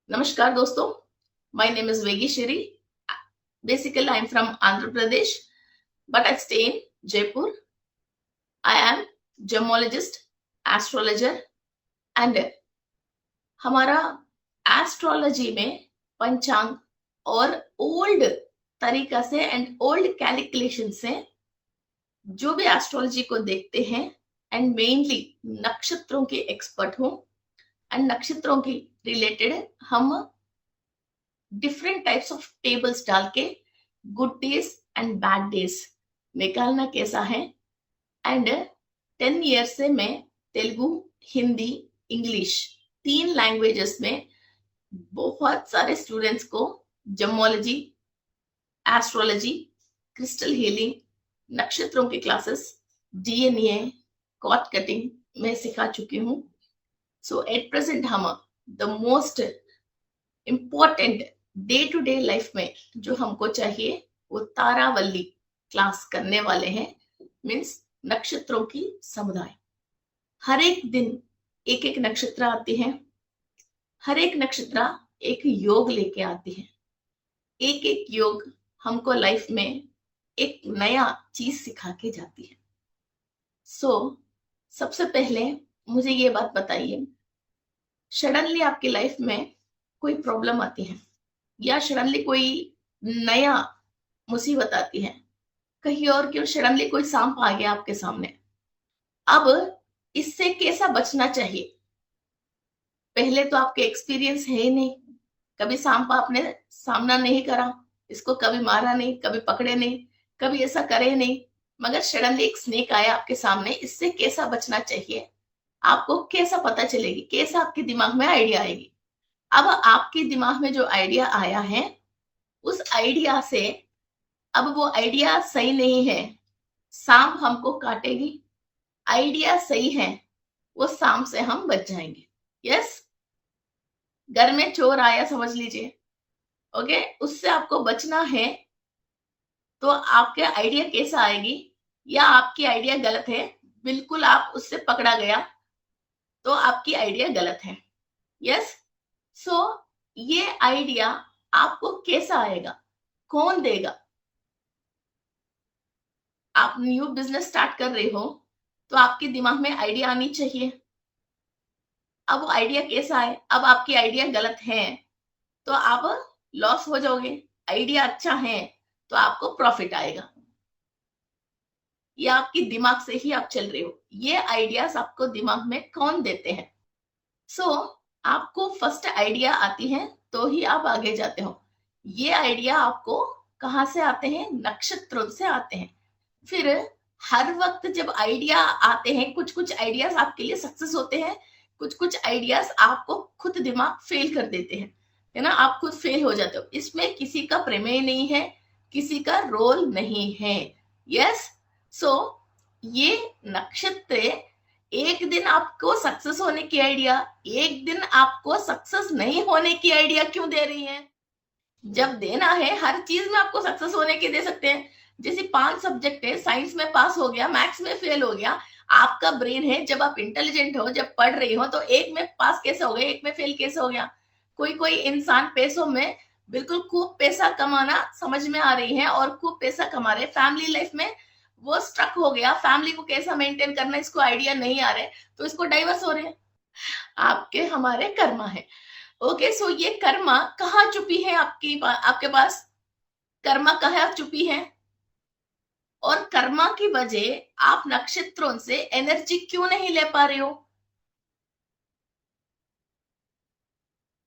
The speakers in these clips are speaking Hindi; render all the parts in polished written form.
नमस्कार दोस्तों, my name is Vegishiri. Basically, I'm from Andhra Pradesh, but I stay in Jaipur. I am gemologist, astrologer, and हमारा एस्ट्रोलॉजी में पंचांग और ओल्ड तरीका से एंड ओल्ड कैलकुलेशन से जो भी एस्ट्रोलॉजी को देखते हैं एंड मेनली नक्षत्रों के एक्सपर्ट हूँ एंड नक्षत्रों की रिलेटेड हम डिफरेंट टाइप्स ऑफ टेबल्स डाल के good days and bad days निकालना कैसा है। एंड 10 ईयर से मैं तेलुगु, हिंदी, इंग्लिश 3 लैंग्वेजेस में बहुत सारे स्टूडेंट्स को जमोलॉजी, एस्ट्रोलॉजी, क्रिस्टल हीलिंग, नक्षत्रों की क्लासेस, डीएनए, कॉर्ड कटिंग में सिखा चुकी हूँ। सो एट प्रेजेंट हम the most important day to day life में जो हमको चाहिए वो तारावल्ली क्लास करने वाले हैं। मीन्स नक्षत्रों की समुदाय। हर एक दिन एक एक नक्षत्र आती है, हर एक नक्षत्र एक योग लेके आती है। एक एक योग हमको लाइफ में एक नया चीज सिखा के जाती है। सबसे पहले मुझे ये बात बताइए, सडनली आपकी लाइफ में कोई प्रॉब्लम आती है या सडनली कोई नया मुसीबत आती है, कहीं और क्यों सडनली कोई सांप आ गया आपके सामने, अब इससे कैसा बचना चाहिए? पहले तो आपके एक्सपीरियंस है ही नहीं, कभी सांप आपने सामना नहीं करा, इसको कभी मारा नहीं, कभी पकड़े नहीं, कभी ऐसा करे नहीं, मगर सडनली एक स्नेक आया आपके सामने, इससे कैसा बचना चाहिए? आपको कैसा पता चलेगी, कैसा आपके दिमाग में आइडिया आएगी? अब आपके दिमाग में जो आइडिया आया है उस आइडिया से, अब वो आइडिया सही नहीं है, सांप हमको काटेगी, आइडिया सही है, वो सांप से हम बच जाएंगे। यस, घर में चोर आया समझ लीजिए, ओके, उससे आपको बचना है। तो आपके आइडिया कैसा आएगी, या आपकी आइडिया गलत है, बिल्कुल आप उससे पकड़ा गया तो आपकी आइडिया गलत है। यस, सो ये आइडिया आपको कैसा आएगा, कौन देगा? आप न्यू बिजनेस स्टार्ट कर रहे हो तो आपके दिमाग में आइडिया आनी चाहिए। अब वो आइडिया कैसा है, अब आपकी आइडिया गलत है तो आप लॉस हो जाओगे, आइडिया अच्छा है तो आपको प्रॉफिट आएगा। ये आपके दिमाग से ही आप चल रहे हो, ये आइडियाज आपको दिमाग में कौन देते हैं? आपको फर्स्ट आइडिया आती है तो ही आप आगे जाते हो। ये आइडिया आपको कहाँ से आते हैं? नक्षत्रों से आते हैं। फिर हर वक्त जब आइडिया आते हैं, कुछ कुछ आइडियाज आपके लिए सक्सेस होते हैं, कुछ कुछ आइडियाज आपको खुद दिमाग फेल कर देते हैं, है ना, आप खुद फेल हो जाते हो। इसमें किसी का प्रमेय नहीं है, किसी का रोल नहीं है। यस, सो ये नक्षत्र एक दिन आपको सक्सेस होने की आइडिया, एक दिन आपको सक्सेस नहीं होने की आइडिया क्यों दे रही है? जब देना है हर चीज में आपको सक्सेस होने की दे सकते हैं। जैसे 5 सब्जेक्ट है, साइंस में पास हो गया, मैथ्स में फेल हो गया, आपका ब्रेन है, जब आप इंटेलिजेंट हो, जब पढ़ रही हो, तो एक में पास कैसे हो गया, एक में फेल कैसे हो गया? कोई कोई इंसान पैसों में बिल्कुल खूब पैसा कमाना समझ में आ रही है और खूब पैसा कमा रहे, फैमिली लाइफ में वो स्ट्रक हो गया, फैमिली को कैसा मेंटेन करना इसको आइडिया नहीं आ रहे, तो इसको डाइवर्स हो रहे हैं। आपके हमारे कर्मा है। ओके, सो ये कर्मा कहाँ छुपी है आपके पास? कर्मा कहाँ छुपी है? और कर्मा की वजह आप नक्षत्रों से एनर्जी क्यों नहीं ले पा रहे हो?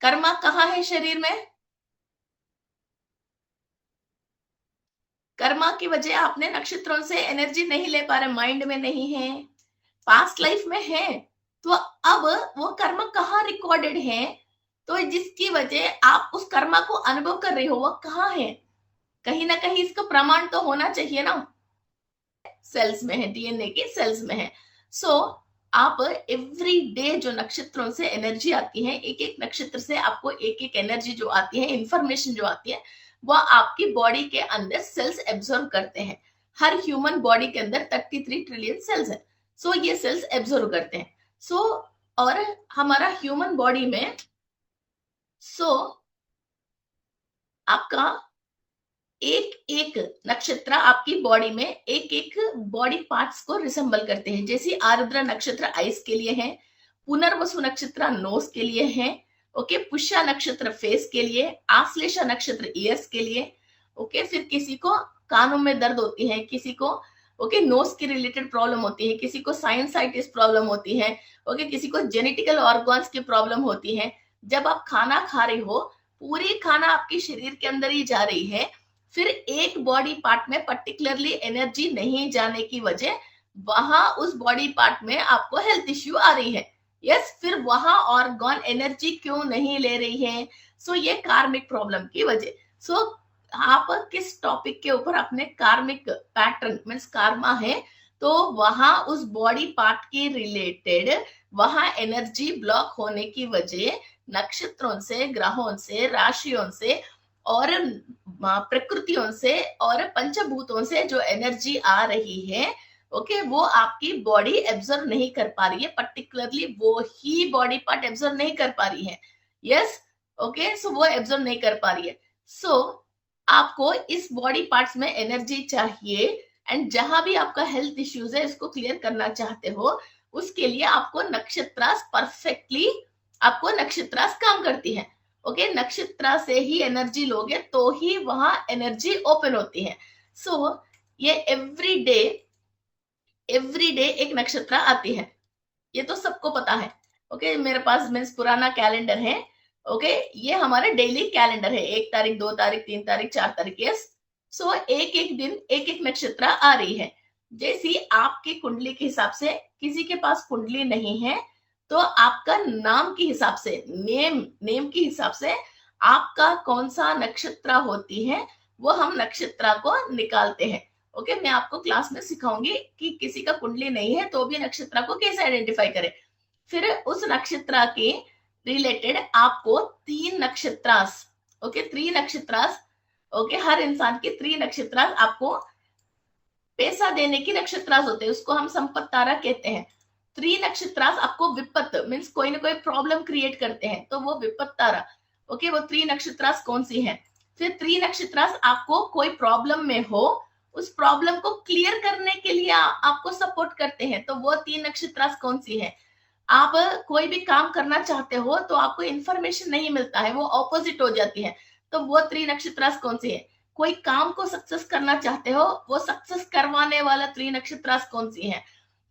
कर्मा कहाँ है शरीर में? कर्मा की वजह आपने नक्षत्रों से एनर्जी नहीं ले पा रहे, माइंड में नहीं है, पास्ट लाइफ में है, तो अब वो कर्म कहाँ रिकॉर्डेड है? तो जिसकी वजह आप उस कर्मा को अनुभव कर रहे हो वो कहाँ है? कहीं ना कहीं इसका प्रमाण तो होना चाहिए ना। सेल्स में है, डीएनए के सेल्स में है। आप एवरी डे जो नक्षत्रों से एनर्जी आती है, एक एक नक्षत्र से आपको एक एक एनर्जी जो आती है, इंफॉर्मेशन जो आती है, वह आपकी बॉडी के अंदर सेल्स एब्जॉर्व करते हैं। हर ह्यूमन बॉडी के अंदर 33 ट्रिलियन सेल्स है। ये सेल्स एब्जॉर्व करते हैं। और हमारा ह्यूमन बॉडी में सो आपका एक एक नक्षत्र आपकी बॉडी में एक एक बॉडी पार्ट्स को रिसेंबल करते हैं। जैसे आर्द्रा नक्षत्र आइस के लिए है, पुनर्वसु नक्षत्र नोज के लिए है, ओके, पुष्या नक्षत्र फेस के लिए, आश्लेषा नक्षत्र ईयर्स के लिए, ओके। फिर किसी को कानों में दर्द होती है, किसी को ओके नोज की रिलेटेड प्रॉब्लम होती है, किसी को साइनसाइटिस प्रॉब्लम होती है, ओके, किसी को जेनेटिकल ऑर्गन्स की प्रॉब्लम होती है। जब आप खाना खा रहे हो, पूरी खाना आपके शरीर के अंदर ही जा रही है, फिर एक बॉडी पार्ट में पर्टिकुलरली एनर्जी नहीं जाने की वजह वहां उस बॉडी पार्ट में आपको हेल्थ इश्यू आ रही है। यस, फिर वहां ऑर्गन एनर्जी क्यों नहीं ले रही है? सो ये कार्मिक प्रॉब्लम की वजह। सो आप किस टॉपिक के ऊपर अपने कार्मिक पैटर्न मीन्स कार्मा है, तो वहां उस बॉडी पार्ट के रिलेटेड वहां एनर्जी ब्लॉक होने की वजह नक्षत्रों से, ग्रहों से, राशियों से और प्रकृतियों से और पंचभूतों से जो एनर्जी आ रही है, ओके, वो आपकी बॉडी एब्जॉर्व नहीं कर पा रही है। पर्टिकुलरली वो ही बॉडी पार्ट एब्जॉर्व नहीं कर पा रही है। यस, ओके, सो वो एब्जॉर्व नहीं कर पा रही है। सो आपको इस बॉडी पार्ट्स में एनर्जी चाहिए, एंड जहां भी आपका हेल्थ इश्यूज है इसको क्लियर करना चाहते हो, उसके लिए आपको नक्षत्रास परफेक्टली आपको नक्षत्रास काम करती है। ओके, नक्षत्र से ही एनर्जी लोगे तो ही वहां एनर्जी ओपन होती है। सो ये एवरी डे एक नक्षत्र आती है, ये तो सबको पता है। ओके, मेरे पास मीन्स पुराना कैलेंडर है। ओके, ये हमारा डेली कैलेंडर है, 1 तारीख, 2 तारीख, 3 तारीख, 4 तारीख। यस, सो एक एक दिन एक एक नक्षत्र आ रही है। जैसी आपकी कुंडली के हिसाब से, किसी के पास कुंडली नहीं है तो आपका नाम के हिसाब से, नेम के हिसाब से आपका कौन सा नक्षत्र होती है वो हम नक्षत्र को निकालते हैं। ओके, मैं आपको क्लास में सिखाऊंगी कि किसी का कुंडली नहीं है तो भी नक्षत्र को कैसे आइडेंटिफाई करें। फिर उस नक्षत्र के रिलेटेड आपको 3 नक्षत्रास, ओके, 3 नक्षत्रास, ओके, हर इंसान के 3 नक्षत्रास आपको पैसा देने की नक्षत्रास होते हैं, उसको हम संपत तारा कहते हैं। 3 नक्षत्रास आपको विपत्त मीन्स कोई ना कोई प्रॉब्लम क्रिएट करते हैं, तो वो विपत्त तारा। ओके, वो 3 नक्षत्रास कौन सी है? फिर 3 नक्षत्रास आपको कोई प्रॉब्लम में हो, उस प्रॉब्लम को क्लियर करने के लिए आपको सपोर्ट करते हैं, तो वो 3 नक्षत्रास कौन सी है? आप कोई भी काम करना चाहते हो तो आपको इंफॉर्मेशन नहीं मिलता है, वो ऑपोजिट हो जाती है, तो वो 3 नक्षत्रास कौन सी है? कोई काम को सक्सेस करना चाहते हो, वो सक्सेस करवाने वाला 3 नक्षत्रास कौन सी है?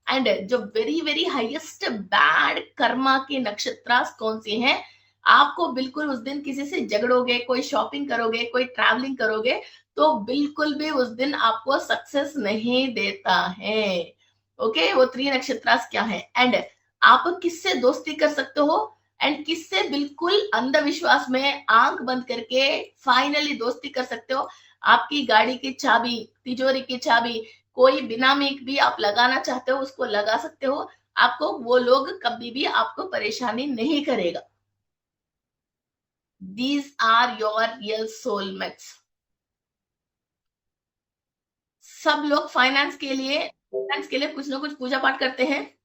एंड जो very very highest bad Karma की नक्षत्रास कौन सी है? आपको बिल्कुल उस दिन किसी से झगड़ोगे, कोई शॉपिंग करोगे, कोई ट्रैवलिंग करोगे, तो बिल्कुल भी उस दिन आपको सक्सेस नहीं देता है। ओके, वो 3 नक्षत्रास क्या है? एंड आप किससे दोस्ती कर सकते हो एंड किससे बिल्कुल अंधविश्वास में आंख बंद करके फाइनली दोस्ती कर सकते हो? आपकी गाड़ी की चाबी, तिजोरी की चाबी, कोई बिना में भी आप लगाना चाहते हो उसको लगा सकते हो। आपको वो लोग कभी भी आपको परेशानी नहीं करेगा। These are your real soulmates. सब लोग फाइनेंस के लिए कुछ ना कुछ पूजा पाठ करते हैं,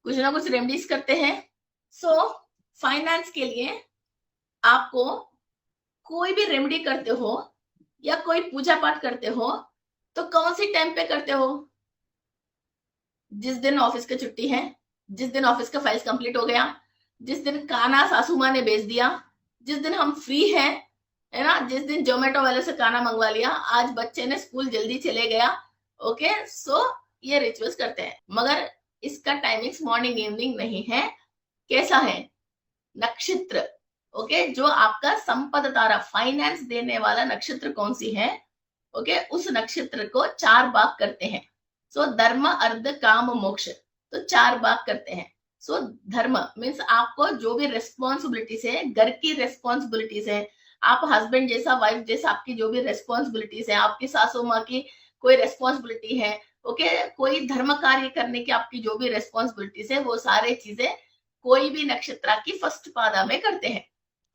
कुछ ना कुछ रेमेडीज करते हैं। सो फाइनेंस के लिए आपको कोई भी रेमेडी करते हो या कोई पूजा पाठ करते हो तो कौन सी टाइम पे करते हो? जिस दिन ऑफिस की छुट्टी है, जिस दिन ऑफिस का फाइल्स कंप्लीट हो गया, जिस दिन खाना सासू माँ ने भेज दिया, जिस दिन हम फ्री हैं, है ना, जिस दिन जोमेटो वाले से खाना मंगवा लिया, आज बच्चे ने स्कूल जल्दी चले गया। ओके, सो ये रिचुअल्स करते हैं, मगर इसका टाइमिंग्स मॉर्निंग इवनिंग नहीं है। कैसा है? नक्षत्र, ओके, जो आपका संपद तारा फाइनेंस देने वाला नक्षत्र कौन सी है? ओके, उस नक्षत्र को 4 भाग करते हैं। सो धर्म, अर्ध, काम, मोक्ष, तो 4 भाग करते हैं। सो धर्म मीन्स आपको जो भी रेस्पॉन्सिबिलिटीज है, घर की रेस्पॉन्सिबिलिटीज है, आप हस्बैंड जैसा, वाइफ जैसा आपकी जो भी रेस्पॉन्सिबिलिटीज है, आपकी सासू माँ की कोई रेस्पॉन्सिबिलिटी है, ओके, कोई धर्म कार्य करने की आपकी जो भी रेस्पॉन्सिबिलिटीज है, वो सारे चीजें कोई भी नक्षत्र की फर्स्ट पादा में करते हैं।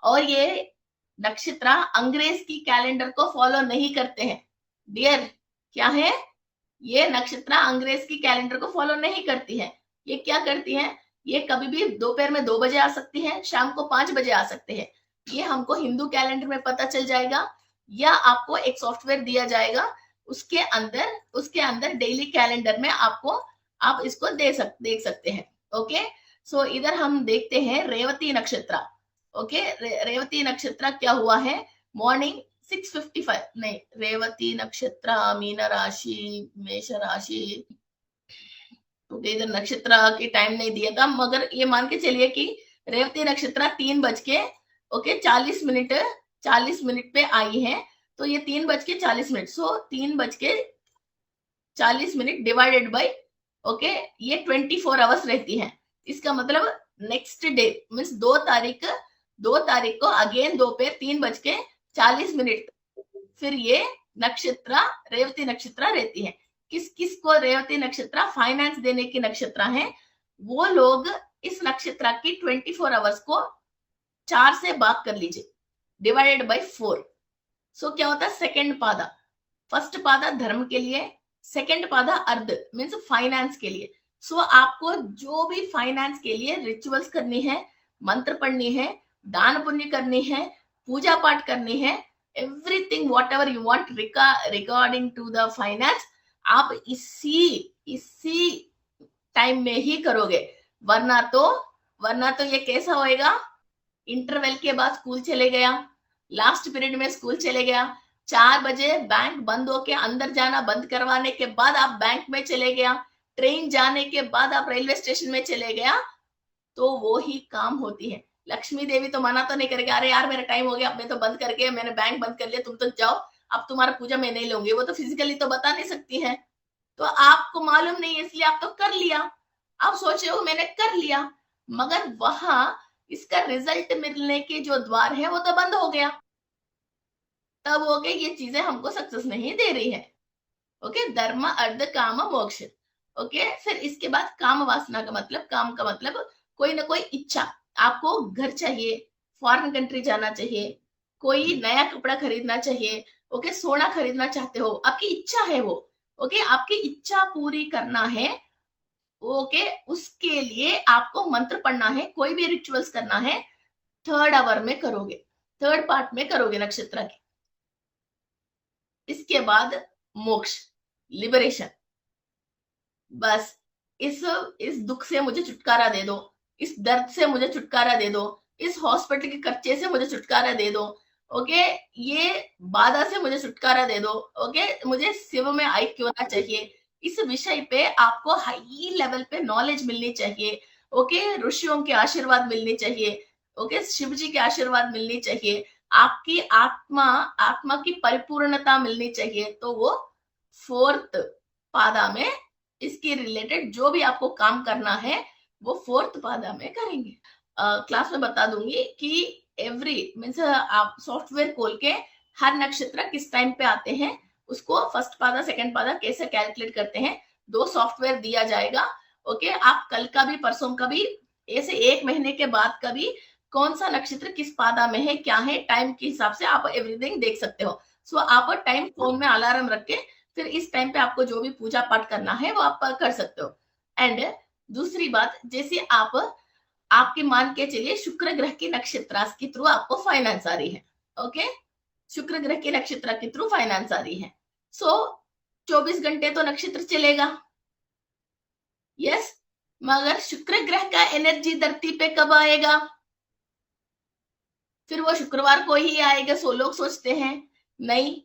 और ये नक्षत्र अंग्रेज की कैलेंडर को फॉलो नहीं करते हैं डियर। क्या है? ये नक्षत्र अंग्रेज की कैलेंडर को फॉलो नहीं करती है। ये क्या करती है? ये कभी भी दोपहर में 2 बजे आ सकती है, शाम को 5 बजे आ सकते हैं। ये हमको हिंदू कैलेंडर में पता चल जाएगा, या आपको एक सॉफ्टवेयर दिया जाएगा, उसके अंदर डेली कैलेंडर में आपको आप इसको देख सकते हैं। ओके, सो इधर हम देखते हैं रेवती नक्षत्र। ओके, रेवती नक्षत्र क्या हुआ है, मॉर्निंग 6:55, नहीं, रेवती नक्षत्र मीन राशि मेष राशि, तो इधर नक्षत्र के टाइम नहीं दिया था, मगर ये मान के चलिए कि रेवती नक्षत्र 3:40 पे आई है, तो ये 3:40, सो 3:40 डिवाइडेड बाई, ओके, ये 24 आवर्स रहती है। इसका मतलब नेक्स्ट डे मीन्स 2 तारीख को अगेन दोपहर 3:40 फिर ये नक्षत्र रेवती नक्षत्र रहती है। किस किस को रेवती नक्षत्र फाइनेंस देने की नक्षत्र है, वो लोग इस नक्षत्र की 24 आवर्स को 4 से भाग कर लीजिए, डिवाइडेड बाय 4। सो क्या होता है, सेकंड पादा, फर्स्ट पादा धर्म के लिए, सेकंड पादा अर्ध मीन्स फाइनेंस के लिए। सो आपको जो भी फाइनेंस के लिए रिचुअल्स करनी है, मंत्र पढ़नी है, दान पुण्य करनी है, पूजा पाठ करनी है, everything whatever you want regarding to the finance, आप इसी टाइम में ही करोगे। वरना तो ये कैसा होएगा, इंटरवल के बाद स्कूल चले गया, लास्ट पीरियड में स्कूल चले गया, 4 बजे बैंक बंद होके अंदर जाना बंद करवाने के बाद आप बैंक में चले गया, ट्रेन जाने के बाद आप रेलवे स्टेशन में चले गया, तो वो ही काम होती है। लक्ष्मी देवी तो मना तो नहीं करेगी, अरे यार मेरा टाइम हो गया, अब मैं तो बंद करके मैंने बैंक बंद कर लिया, तुम तो जाओ, अब तुम्हारा पूजा मैं नहीं लूंगी। वो तो फिजिकली तो बता नहीं सकती है, तो आपको मालूम नहीं है इसलिए आप तो कर लिया, आप सोच रहे हो मैंने कर लिया, मगर वहां इसका रिजल्ट मिलने के जो द्वार है वो तो बंद हो गया, तब हो गए ये चीजें हमको सक्सेस नहीं दे रही है। ओके, धर्म अर्ध काम मोक्ष। ओके, फिर इसके बाद काम वासना का मतलब, काम का मतलब कोई ना कोई इच्छा, आपको घर चाहिए, फॉरेन कंट्री जाना चाहिए, कोई नया कपड़ा खरीदना चाहिए, ओके, सोना खरीदना चाहते हो, आपकी इच्छा है वो, ओके, आपकी इच्छा पूरी करना है, ओके, उसके लिए आपको मंत्र पढ़ना है, कोई भी रिचुअल्स करना है, 3rd आवर में करोगे, 3rd पार्ट में करोगे नक्षत्र के। इसके बाद मोक्ष, लिबरेशन, बस इस दुख से मुझे छुटकारा दे दो, इस दर्द से मुझे छुटकारा दे दो, इस हॉस्पिटल के खर्चे से मुझे छुटकारा दे दो, ओके, ये बाधा से मुझे छुटकारा दे दो, ओके, मुझे शिव में ऐक्य होना चाहिए, इस विषय पे आपको हाई लेवल पे नॉलेज मिलनी चाहिए, ओके, ऋषियों के आशीर्वाद मिलने चाहिए, ओके, शिव जी के आशीर्वाद मिलनी चाहिए, आपकी आत्मा की परिपूर्णता मिलनी चाहिए, तो वो 4th पादा में इसके रिलेटेड जो भी आपको काम करना है वो 4th पादा में करेंगे। क्लास में बता दूंगी कि एवरी मीन्स आप सॉफ्टवेयर खोल के हर नक्षत्र किस टाइम पे आते हैं, उसको फर्स्ट पादा सेकंड पादा कैसे कैलकुलेट करते हैं, 2 सॉफ्टवेयर दिया जाएगा। ओके, आप कल का भी परसों का भी ऐसे 1 महीने के बाद का भी कौन सा नक्षत्र किस पादा में है, क्या है, टाइम के हिसाब से आप एवरीथिंग देख सकते हो। सो आप टाइम फोन में अलार्म रख के फिर इस टाइम पे आपको जो भी पूजा पाठ करना है वो आप कर सकते हो। एंड दूसरी बात, जैसे आपके मान के चलिए शुक्र ग्रह के नक्षत्र के थ्रू आपको फाइनेंस आ रही है, ओके, शुक्र ग्रह के नक्षत्र के थ्रू फाइनेंस आ रही है, सो 24 घंटे तो नक्षत्र चलेगा, यस, मगर शुक्र ग्रह का एनर्जी धरती पे कब आएगा, फिर वो शुक्रवार को ही आएगा, सो लोग सोचते हैं नहीं,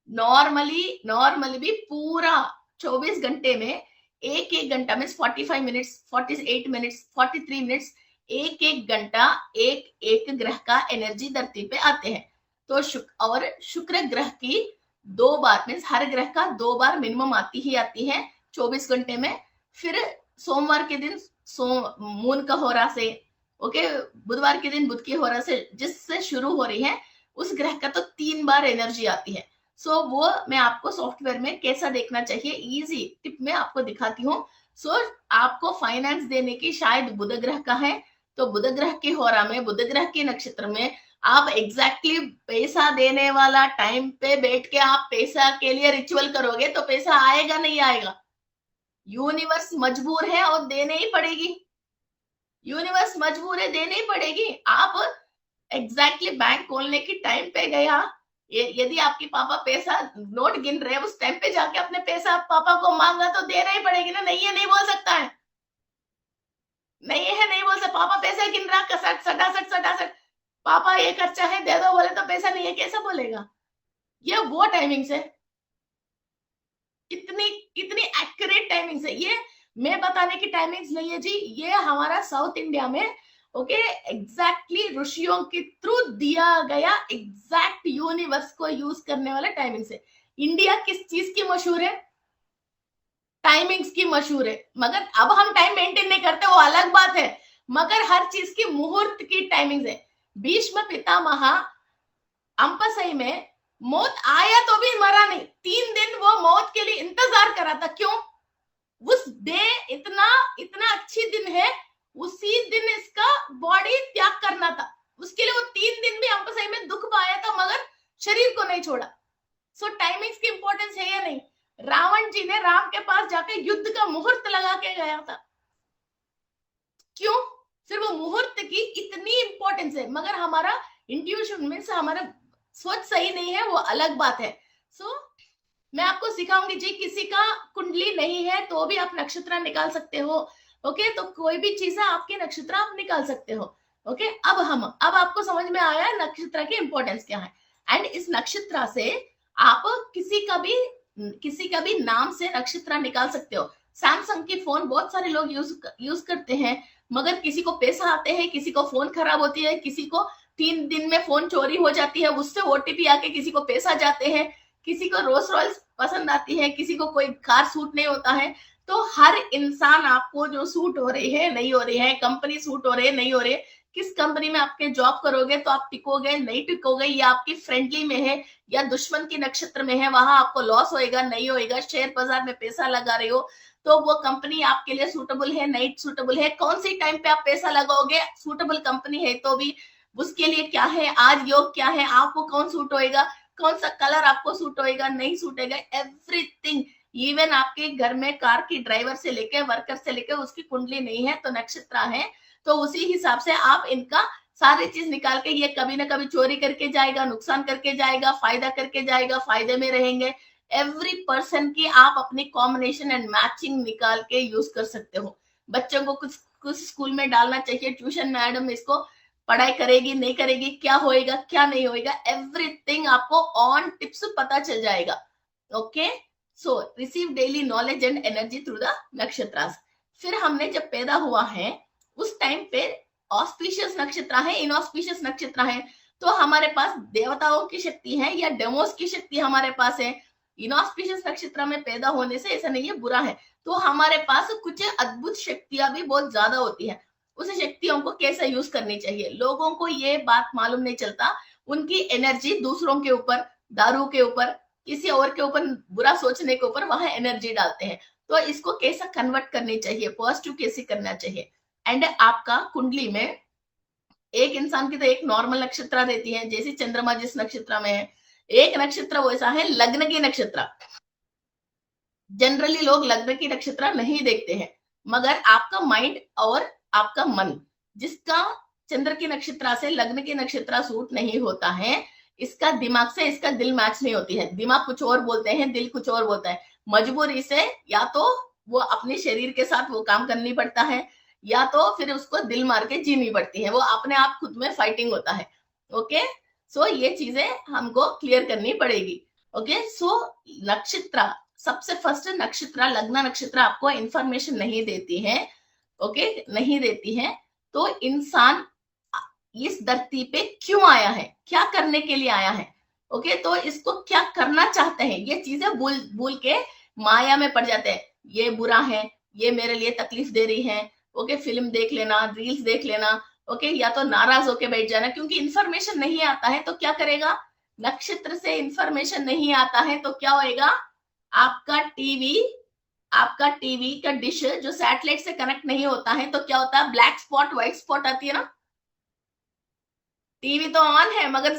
नॉर्मली भी पूरा 24 घंटे में एक घंटा में 45 मिनट्स, 48 मिनट्स, 43 मिनट्स, एक घंटा एक ग्रह का एनर्जी धरती पे आते हैं। तो शुक्र ग्रह की 2 बार मीन्स हर ग्रह का 2 बार मिनिमम आती है 24 घंटे में। फिर सोमवार के दिन मून का होरा से, ओके, बुधवार के दिन बुध की होरा से जिससे शुरू हो रही है उस ग्रह का तो 3 बार एनर्जी आती है। सो वो मैं आपको सॉफ्टवेयर में कैसा देखना चाहिए इजी टिप में आपको दिखाती हूँ। सो आपको फाइनेंस देने की शायद बुध ग्रह का है, तो बुध ग्रह के होरा में, बुध ग्रह के नक्षत्र में आप एग्जैक्टली पैसा देने वाला टाइम पे बैठ के आप पैसा के लिए रिचुअल करोगे तो पैसा आएगा नहीं आएगा, यूनिवर्स मजबूर है और देने ही पड़ेगी, यूनिवर्स मजबूर है, देनी पड़ेगी। आप एग्जैक्टली बैंक खोलने की टाइम पे गया, यदि आपके पापा पैसा नोट गिन रहे हैं, उस टाइम पे जाके अपने पैसा पापा को मांगा तो देना ही पड़ेगी ना। नहीं है नहीं बोल सकता है, नहीं है नहीं बोल सकता। पापा पैसा गिन रहा, कसट सटासट सटासट, पापा ये खर्चा है दे दो, बोले तो पैसा नहीं है, कैसा बोलेगा? ये वो टाइमिंग से, इतनी इतनी एक्यूरेट टाइमिंग है ये। मैं बताने की टाइमिंग्स नहीं है जी, ये हमारा साउथ इंडिया में ओके एग्जैक्टली ऋषियों के थ्रू दिया गया एग्जैक्ट यूनिवर्स को यूज करने वाला टाइमिंग है। इंडिया किस चीज की मशहूर है? टाइमिंग्स की मशहूर है। मगर अब हम टाइम मेंटेन नहीं करते, वो अलग बात है, मगर हर चीज की मुहूर्त की टाइमिंग्स है। भीष्म पितामह अंपसई में मौत आया तो भी मरा नहीं, 3 दिन वो मौत के लिए इंतजार करा था। क्यों? उस डे इतना इतना अच्छी दिन है, उसी दिन इसका बॉडी त्याग करना था, उसके लिए वो 3 दिन भी अंपसई में दुख पाया था, मगर शरीर को नहीं छोड़ा। सो टाइमिंग्स की इंपॉर्टेंस है या नहीं? रावण जी ने राम के पास जाके युद्ध का मुहूर्त लगा के गया था। क्यों? सिर्फ वो मुहूर्त की इतनी इंपॉर्टेंस है, मगर हमारा इंट्यूशन मीन्स हमारा सोच सही नहीं है, वो अलग बात है। सो मैं आपको सिखाऊंगी जी, किसी का कुंडली नहीं है तो भी आप नक्षत्र निकाल सकते हो। ओके, तो कोई भी चीज है आपके नक्षत्र आप निकाल सकते हो। ओके, अब आपको समझ में आया नक्षत्र की इंपॉर्टेंस क्या है। एंड इस नक्षत्र से आप किसी का भी नाम से नक्षत्र निकाल सकते हो। सैमसंग की फोन बहुत सारे लोग यूज करते हैं, मगर किसी को पैसा आते हैं, किसी को फोन खराब होती है, किसी को 3 दिन में फोन चोरी हो जाती है, उससे ओटीपी आके किसी को पैसा जाते हैं, किसी को रोल्स रॉयल्स पसंद आती है, किसी को कोई कार सूट नहीं होता है। तो हर इंसान आपको जो सूट हो रही है नहीं हो रही है, कंपनी सूट हो रही है नहीं हो रही है, किस कंपनी में आपके जॉब करोगे तो आप टिकोगे नहीं टिकोगे, या आपकी फ्रेंडली में है या दुश्मन की नक्षत्र में है, वहां आपको लॉस होएगा नहीं होएगा, शेयर बाजार में पैसा लगा रहे हो तो वो कंपनी आपके लिए सूटेबल है नहीं सूटेबल है, कौन सी टाइम पे आप पैसा लगाओगे, सूटेबल कंपनी है तो भी उसके लिए क्या है, आज योग क्या है, आपको कौन सूट होएगा, कौन सा कलर आपको सूट होएगा नहीं सूट होएगा, एवरीथिंग। इवन आपके घर में कार की ड्राइवर से लेके वर्कर से लेके उसकी कुंडली नहीं है तो नक्षत्र है, तो उसी हिसाब से आप इनका सारी चीज निकाल के, ये कभी ना कभी चोरी करके जाएगा, नुकसान करके जाएगा, फायदा करके जाएगा, फायदे में रहेंगे, एवरी पर्सन की आप अपनी कॉम्बिनेशन एंड मैचिंग निकाल के यूज कर सकते हो। बच्चों को कुछ कुछ स्कूल में डालना चाहिए, ट्यूशन मैडम इसको पढ़ाई करेगी नहीं करेगी, क्या होएगा क्या नहीं होएगा, एवरीथिंग आपको ऑन टिप्स पता चल जाएगा। Okay, so receive daily knowledge and energy through the नक्षत्र। फिर हमने जब पैदा हुआ है उस टाइम पे ऑस्पिशियस नक्षत्र है, इनऑस्पिशियस नक्षत्र है, तो हमारे पास देवताओं की शक्ति है या डेमोस की शक्ति हमारे पास है। इनऑस्पिशियस नक्षत्र में पैदा होने से ऐसा नहीं है बुरा है, तो हमारे पास कुछ अद्भुत शक्तियां भी बहुत ज्यादा होती है। उस शक्तियों को कैसे यूज करनी चाहिए, लोगों को ये बात मालूम नहीं चलता, उनकी एनर्जी दूसरों के ऊपर, दारू के ऊपर, किसी और के ऊपर, बुरा सोचने के ऊपर वहां एनर्जी डालते हैं। तो इसको कैसा कन्वर्ट करनी चाहिए, पॉजिटिव कैसे करना चाहिए। एंड आपका कुंडली में एक इंसान की तो एक नॉर्मल नक्षत्र रहती है, जैसे चंद्रमा जिस नक्षत्र में है, एक नक्षत्र वैसा है लग्न की नक्षत्र। जनरली लोग लग्न की नक्षत्र नहीं देखते हैं, मगर आपका माइंड और आपका मन, जिसका चंद्र की नक्षत्र से लग्न की नक्षत्र सूट नहीं होता है, इसका दिमाग से इसका दिल मैच नहीं होती है, दिमाग कुछ और बोलते हैं, दिल कुछ और बोलता है, मजबूरी से या तो वो अपने शरीर के साथ वो काम करनी पड़ता है, या तो फिर उसको दिल मार के जीनी पड़ती है, वो अपने आप खुद में फाइटिंग होता है। ओके, सो ये चीजें हमको क्लियर करनी पड़ेगी। ओके, सो नक्षत्र, सबसे फर्स्ट नक्षत्र, लग्न नक्षत्र आपको इंफॉर्मेशन नहीं देती है। ओके, नहीं देती है, तो इंसान इस धरती पे क्यों आया है, क्या करने के लिए आया है, ओके, तो इसको क्या करना चाहते हैं, ये चीजें भूल भूल के माया में पड़ जाते हैं। ये बुरा है, ये मेरे लिए तकलीफ दे रही है, ओके, फिल्म देख लेना, रील्स देख लेना, ओके, या तो नाराज होके बैठ जाना, क्योंकि इंफॉर्मेशन नहीं आता है तो क्या करेगा, नक्षत्र से इंफॉर्मेशन नहीं आता है तो क्या होएगा, आपका टीवी का डिश जो सैटेलाइट से कनेक्ट नहीं होता है तो क्या होता है, ब्लैक स्पॉट व्हाइट स्पॉट आती है ना, टीवी तो ऑन है मगर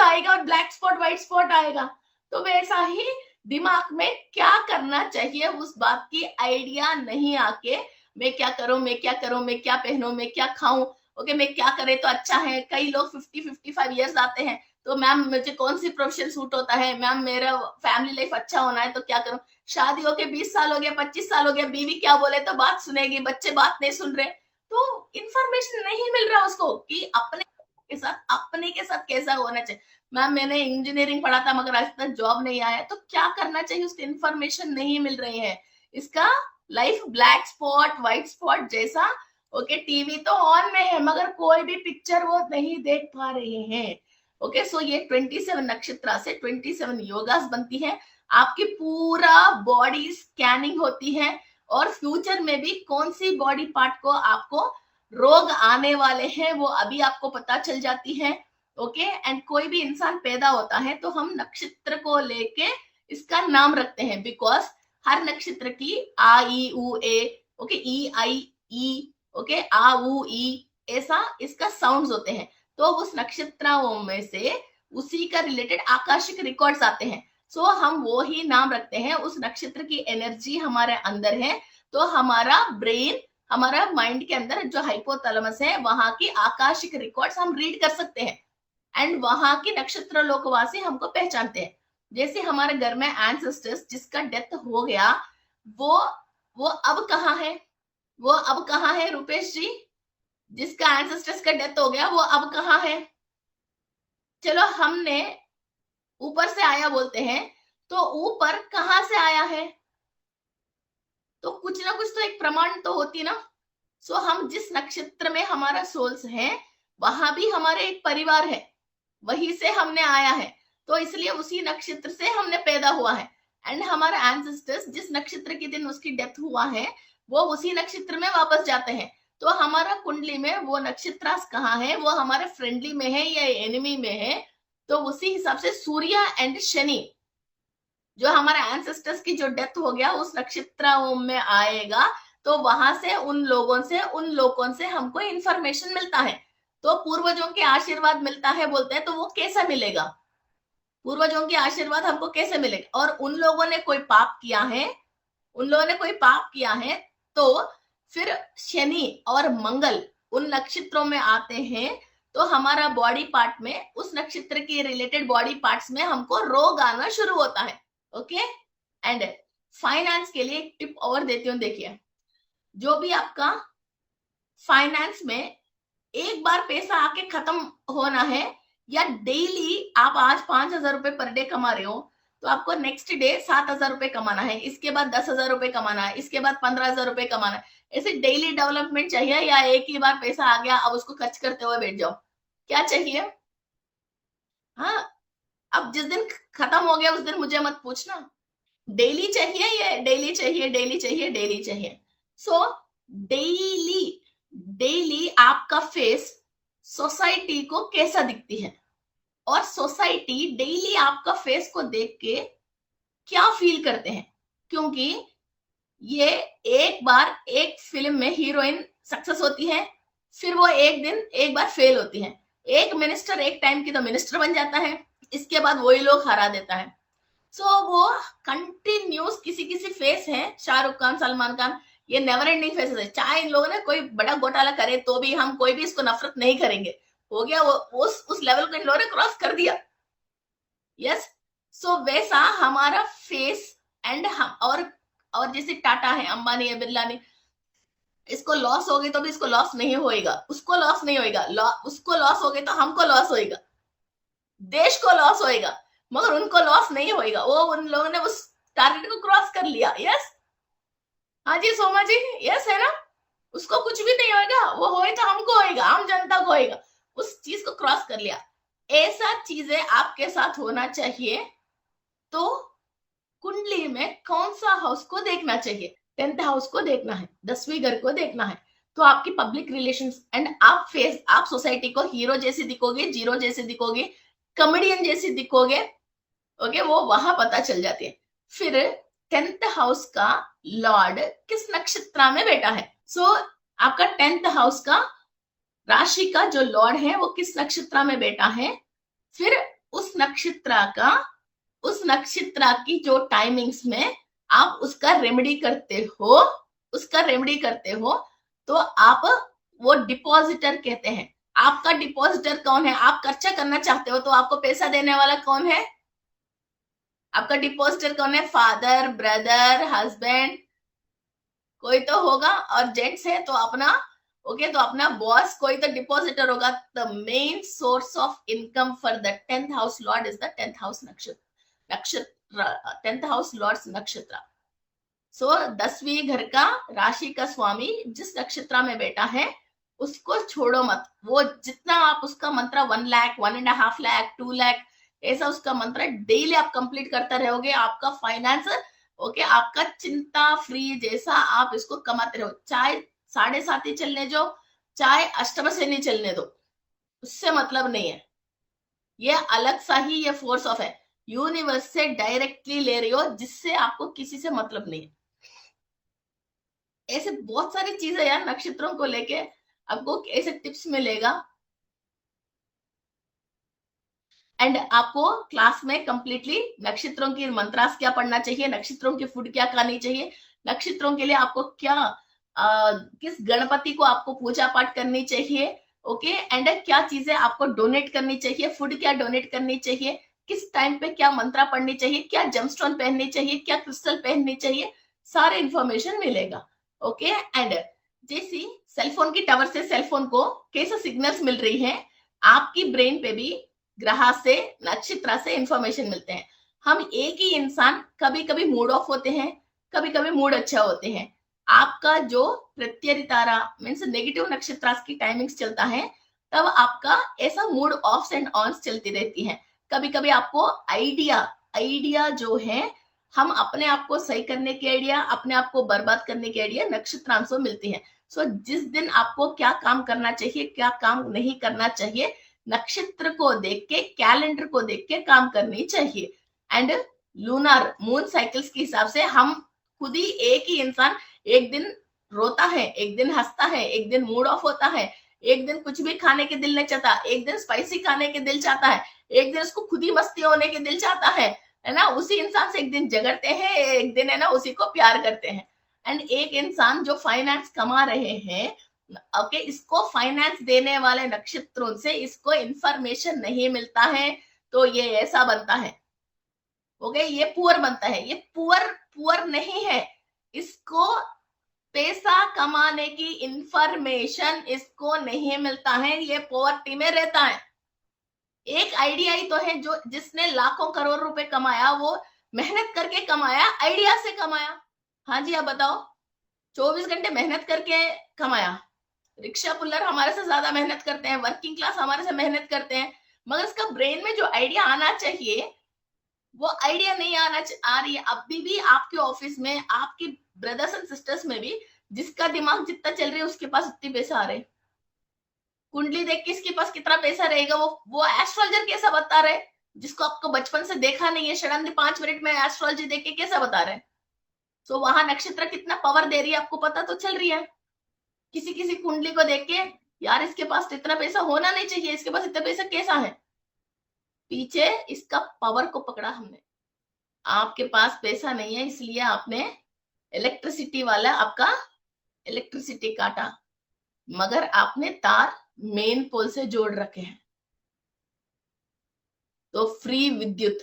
आएगा और ब्लैक स्पॉट व्हाइट स्पॉट आएगा। तो वैसा ही दिमाग में क्या करना चाहिए उस बात की आइडिया नहीं आके मैं क्या करूं, मैं क्या करूं, मैं क्या पहनूं, मैं क्या खाऊं, ओके, मैं क्या करे तो अच्छा है। कई लोग 50-55 ईयर्स आते हैं, तो मैम मुझे कौन सी प्रोफेशन सूट होता है, मैम मेरा फैमिली लाइफ अच्छा होना है तो क्या करूं। शादी होके 20 साल हो गया, 25 साल हो गया, बीवी क्या बोले तो बात सुनेगी, बच्चे बात नहीं सुन रहे, तो इंफॉर्मेशन नहीं मिल रहा उसको कि अपने के साथ कैसा होना चाहिए। मैम मैंने इंजीनियरिंग पढ़ा था मगर आज तक जॉब नहीं आया, तो क्या करना चाहिए उसकी इंफॉर्मेशन नहीं मिल रही है। इसका life black spot white spot जैसा, ओके, टीवी तो ऑन में है मगर कोई भी पिक्चर वो नहीं देख पा रहे हैं। ओके, सो ये 27 नक्षत्र से 27 योगास बनती है, आपकी पूरा बॉडी स्कैनिंग होती है, और फ्यूचर में भी कौन सी बॉडी पार्ट को आपको रोग आने वाले हैं वो अभी आपको पता चल जाती है। ओके, एंड कोई भी इंसान पैदा होता है तो हम नक्षत्र को लेके इसका नाम रखते हैं, बिकॉज हर नक्षत्र की आ ई उ ए, ओके, ई आई ई, ओके, आ उ ई, ऐसा इसका साउंड्स होते हैं। तो उस नक्षत्रों में से उसी का रिलेटेड आकाशिक रिकॉर्ड्स आते हैं, सो हम वो ही नाम रखते हैं। उस नक्षत्र की एनर्जी हमारे अंदर है, तो हमारा ब्रेन, हमारा माइंड के अंदर जो हाइपोथैलेमस है, वहां की आकाशिक रिकॉर्ड्स हम रीड कर सकते हैं, एंड वहां के नक्षत्र लोकवासी हमको पहचानते हैं। जैसे हमारे घर में एंसेस्टर्स जिसका डेथ हो गया, वो वो अब कहाँ है, वो अब कहाँ है रुपेश जी, जिसका एंसेस्टर्स का डेथ हो गया वो अब कहाँ है। चलो हमने ऊपर से आया बोलते हैं, तो ऊपर कहाँ से आया है, तो कुछ ना कुछ तो एक प्रमाण तो होती ना। सो हम जिस नक्षत्र में हमारा सोल्स है, वहां भी हमारे एक परिवार है, वहीं से हमने आया है, तो इसलिए उसी नक्षत्र से हमने पैदा हुआ है। एंड हमारा एंसेस्टर्स जिस नक्षत्र के दिन उसकी डेथ हुआ है, वो उसी नक्षत्र में वापस जाते हैं। तो हमारा कुंडली में वो नक्षत्र कहाँ है, वो हमारे फ्रेंडली में है या एनिमी में है, तो उसी हिसाब से सूर्य एंड शनि जो हमारे एंसेस्टर्स की जो डेथ हो गया उस नक्षत्रों में आएगा, तो वहां से उन लोगों से हमको इंफॉर्मेशन मिलता है। तो पूर्वजों के आशीर्वाद मिलता है बोलते हैं, तो वो कैसा मिलेगा, पूर्वजों के आशीर्वाद हमको कैसे मिलेगा। और उन लोगों ने कोई पाप किया है, उन लोगों ने कोई पाप किया है, तो फिर शनि और मंगल उन नक्षत्रों में आते हैं, तो हमारा बॉडी पार्ट में उस नक्षत्र के रिलेटेड बॉडी पार्ट्स में हमको रोग आना शुरू होता है। ओके, एंड फाइनेंस के लिए एक टिप और देती हूँ, देखिए, जो भी आपका फाइनेंस में एक बार पैसा आके खत्म होना है, या डेली आप आज 5,000 रुपए पर डे कमा रहे हो, तो आपको नेक्स्ट डे 7,000 रुपए कमाना है, इसके बाद 10,000 रुपए कमाना है, इसके बाद 15,000 रुपए कमाना है। ऐसे डेली डेवलपमेंट चाहिए, या एक ही बार पैसा आ गया अब उसको खर्च करते हुए बैठ जाओ, क्या चाहिए। हाँ, अब जिस दिन खत्म हो गया उस दिन मुझे मत पूछना, डेली चाहिए, ये डेली चाहिए, डेली चाहिए, डेली चाहिए। सो डेली डेली आपका फेस सोसाइटी को कैसा दिखती है, और सोसाइटी डेली आपका फेस को देख के क्या फील करते हैं, क्योंकि ये एक बार एक फिल्म में हीरोइन सक्सेस होती है, फिर वो एक दिन एक बार फेल होती है, एक मिनिस्टर एक टाइम की तो मिनिस्टर बन जाता है, इसके बाद वही लोग हरा देता है। सो वो कंटिन्यूस किसी किसी फेस है, शाहरुख खान, सलमान खान, ये नेवर एंडिंग फेसेस है, चाहे इन लोगों ने कोई बड़ा घोटाला करे तो भी हम कोई भी इसको नफरत नहीं करेंगे, हो गया वो उस लेवल को इन लोगों ने क्रॉस कर दिया। यस, सो वैसा हमारा फेस, एंड हम और जैसे टाटा है, अंबानी है, बिरला ने, इसको लॉस हो गई तो भी इसको लॉस नहीं होएगा, उसको लॉस नहीं होएगा, उसको लॉस हो गई तो हमको लॉस होएगा, देश को लॉस होएगा, मगर उनको लॉस नहीं होएगा, वो उन लोगों ने उस टारगेट को क्रॉस कर लिया। यस, हाँ जी सोमा जी, यस है ना, उसको कुछ भी नहीं होएगा, वो होए तो हमको होएगा, आम जनता को होएगा, उस चीज को क्रॉस कर लिया। ऐसा चीजें आपके साथ होना चाहिए। तो कुंडली में कौन सा हाउस को देखना चाहिए, 10th हाउस को देखना है, 10वीं घर को देखना है, तो आपकी पब्लिक रिलेशंस एंड आप सोसाइटी को हीरो जैसे दिखोगे, जीरो जैसे दिखोगे, कॉमेडियन जैसे दिखोगे, ओके, वो वहां पता चल जाती है। फिर 10th हाउस का लॉर्ड किस नक्षत्र में बैठा है, सो आपका 10th हाउस का राशि का जो लॉर्ड है वो किस नक्षत्र में बैठा है, फिर उस नक्षत्र की जो टाइमिंग्स में आप उसका रेमेडी करते हो, उसका रेमेडी करते हो तो आप वो डिपॉजिटर कहते हैं। आपका डिपॉजिटर कौन है? आप खर्चा करना चाहते हो तो आपको पैसा देने वाला कौन है? आपका डिपॉजिटर कौन है? फादर, ब्रदर, हस्बैंड, कोई तो होगा। और जेंट्स है तो अपना ओके तो अपना बॉस, कोई तो डिपॉजिटर होगा। The main source of income for the 10th house Lord is the 10th house नक्षत्र 10th हाउस लॉर्ड्स नक्षत्र। सो 10वीं घर का राशि का स्वामी जिस नक्षत्र में बैठा है उसको छोड़ो मत। वो जितना आप उसका मंत्र 1 लाख, 1.5 लाख, 2 लाख ऐसा उसका मंत्र डेली आप कंप्लीट करते रहोगे, आपका फाइनेंस ओके आपका चिंता फ्री जैसा आप इसको कमाते रहो। चाहे 7.5 ही चलने दो, चाहे अष्टम से नहीं चलने दो, उससे मतलब नहीं है। ये अलग सा ही ये फोर्स ऑफ है, यूनिवर्स से डायरेक्टली ले रही हो जिससे आपको किसी से मतलब नहीं है। ऐसे बहुत सारी चीजें यार नक्षत्रों को लेके आपको ऐसे टिप्स मिलेगा। एंड आपको क्लास में कंप्लीटली नक्षत्रों की मंत्रास क्या पढ़ना चाहिए, नक्षत्रों की फूड क्या खानी चाहिए, नक्षत्रों के लिए आपको क्या किस गणपति को आपको पूजा पाठ करनी चाहिए ओके एंड क्या चीजें आपको डोनेट करनी चाहिए, फूड क्या डोनेट करनी चाहिए, किस टाइम पे क्या मंत्रा पढ़नी चाहिए, क्या जमस्टोन पहननी चाहिए, क्या क्रिस्टल पहननी चाहिए, सारे इंफॉर्मेशन मिलेगा ओके। एंड जैसी सेलफोन की टावर से सेलफोन को कैसे सिग्नल्स मिल रही है, आपकी ब्रेन पे भी ग्रह से नक्षत्र से इंफॉर्मेशन मिलते हैं। हम एक ही इंसान कभी कभी मूड ऑफ होते हैं, कभी कभी मूड अच्छा होते हैं। आपका जो प्रत्यय तारा मीन्स नेगेटिव नक्षत्र की टाइमिंग्स चलता है तब आपका ऐसा मूड ऑफ्स एंड ऑन्स चलती रहती है। कभी कभी आपको आइडिया जो है हम अपने आप को सही करने की आइडिया, अपने आप को बर्बाद करने की आइडिया नक्षत्रांशों मिलती है। सो जिस दिन आपको क्या काम करना चाहिए, क्या काम नहीं करना चाहिए, नक्षत्र को देख के, कैलेंडर को देख के काम करनी चाहिए। एंड लूनर मून साइकिल्स के हिसाब से हम खुद ही एक ही इंसान एक दिन रोता है, एक दिन हंसता है, एक दिन मूड ऑफ होता है, एक दिन कुछ भी खाने के दिल नहीं चाहता, एक दिन स्पाइसी खाने के दिल चाहता है, एक दिन उसको खुद ही मस्ती होने के दिल चाहता है ना। उसी इंसान से एक दिन झगड़ते हैं, एक दिन है ना उसी को प्यार करते हैं। एंड एक इंसान जो फाइनेंस कमा रहे हैं ओके इसको फाइनेंस देने वाले नक्षत्रों से इसको इंफॉर्मेशन नहीं मिलता है तो ये ऐसा बनता है ओके, ये पुअर बनता है। ये पुअर नहीं है, इसको पैसा कमाने की इंफॉर्मेशन इसको नहीं मिलता है, ये पॉवर्टी में रहता है। एक आइडिया ही तो है जो जिसने लाखों करोड़ रुपए कमाया, वो मेहनत करके कमाया, आइडिया से कमाया। हाँ जी आप बताओ, 24 घंटे मेहनत करके कमाया। रिक्शा पुल्लर हमारे से ज्यादा मेहनत करते हैं, वर्किंग क्लास हमारे से मेहनत करते हैं, मगर इसका ब्रेन में जो आइडिया आना चाहिए वो आइडिया नहीं आ रही है। अभी भी आपके ऑफिस में, आपके ब्रदर्स एंड सिस्टर्स में भी जिसका दिमाग जितना चल रहा है उसके पास उतने पैसा आ रहे। कुंडली देख के इसके पास कितना पैसा रहेगा, वो एस्ट्रोलॉजर कैसा बता रहे, जिसको आपको बचपन से देखा नहीं है, सडनली 5 मिनट में एस्ट्रोलॉजी देख के कैसा बता रहे। तो वहां नक्षत्र कितना पावर दे रही है आपको पता तो चल रही है। किसी किसी कुंडली को देख के यार इसके पास तो इतना पैसा होना नहीं चाहिए, इसके पास इतना पैसा कैसा है, पीछे इसका पावर को पकड़ा हमने। आपके पास पैसा नहीं है इसलिए आपने इलेक्ट्रिसिटी वाला आपका इलेक्ट्रिसिटी काटा, मगर आपने तार मेन पोल से जोड़ रखे हैं तो फ्री विद्युत,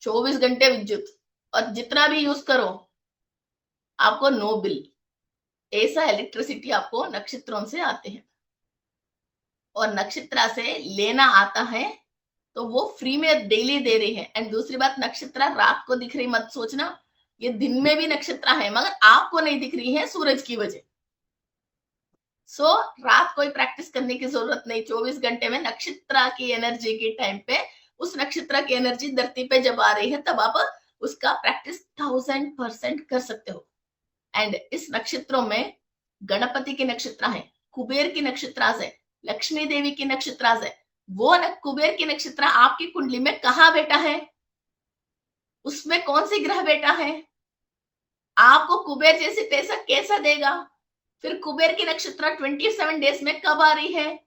24 घंटे विद्युत, और जितना भी यूज करो आपको नो बिल। ऐसा इलेक्ट्रिसिटी आपको नक्षत्रों से आते हैं और नक्षत्र से लेना आता है तो वो फ्री में डेली दे रही है। एंड दूसरी बात, नक्षत्र रात को दिख रही मत सोचना, ये दिन में भी नक्षत्र है मगर आपको नहीं दिख रही है सूरज की वजह। सो रात कोई प्रैक्टिस करने की जरूरत नहीं, 24 घंटे में नक्षत्र की एनर्जी के टाइम पे उस नक्षत्र की एनर्जी धरती पे जब आ रही है तब आप उसका प्रैक्टिस 1000% कर सकते हो। एंड इस नक्षत्रों में गणपति के नक्षत्र है, कुबेर की नक्षत्र है, लक्ष्मी देवी की नक्षत्र है। वो कुबेर की नक्षत्र आपकी कुंडली में कहाँ बैठा है, उसमें कौन सी ग्रह बैठा है, आपको कुबेर जैसी पैसा कैसा देगा। फिर कुबेर की नक्षत्र 27 डेज में कब आ रही है,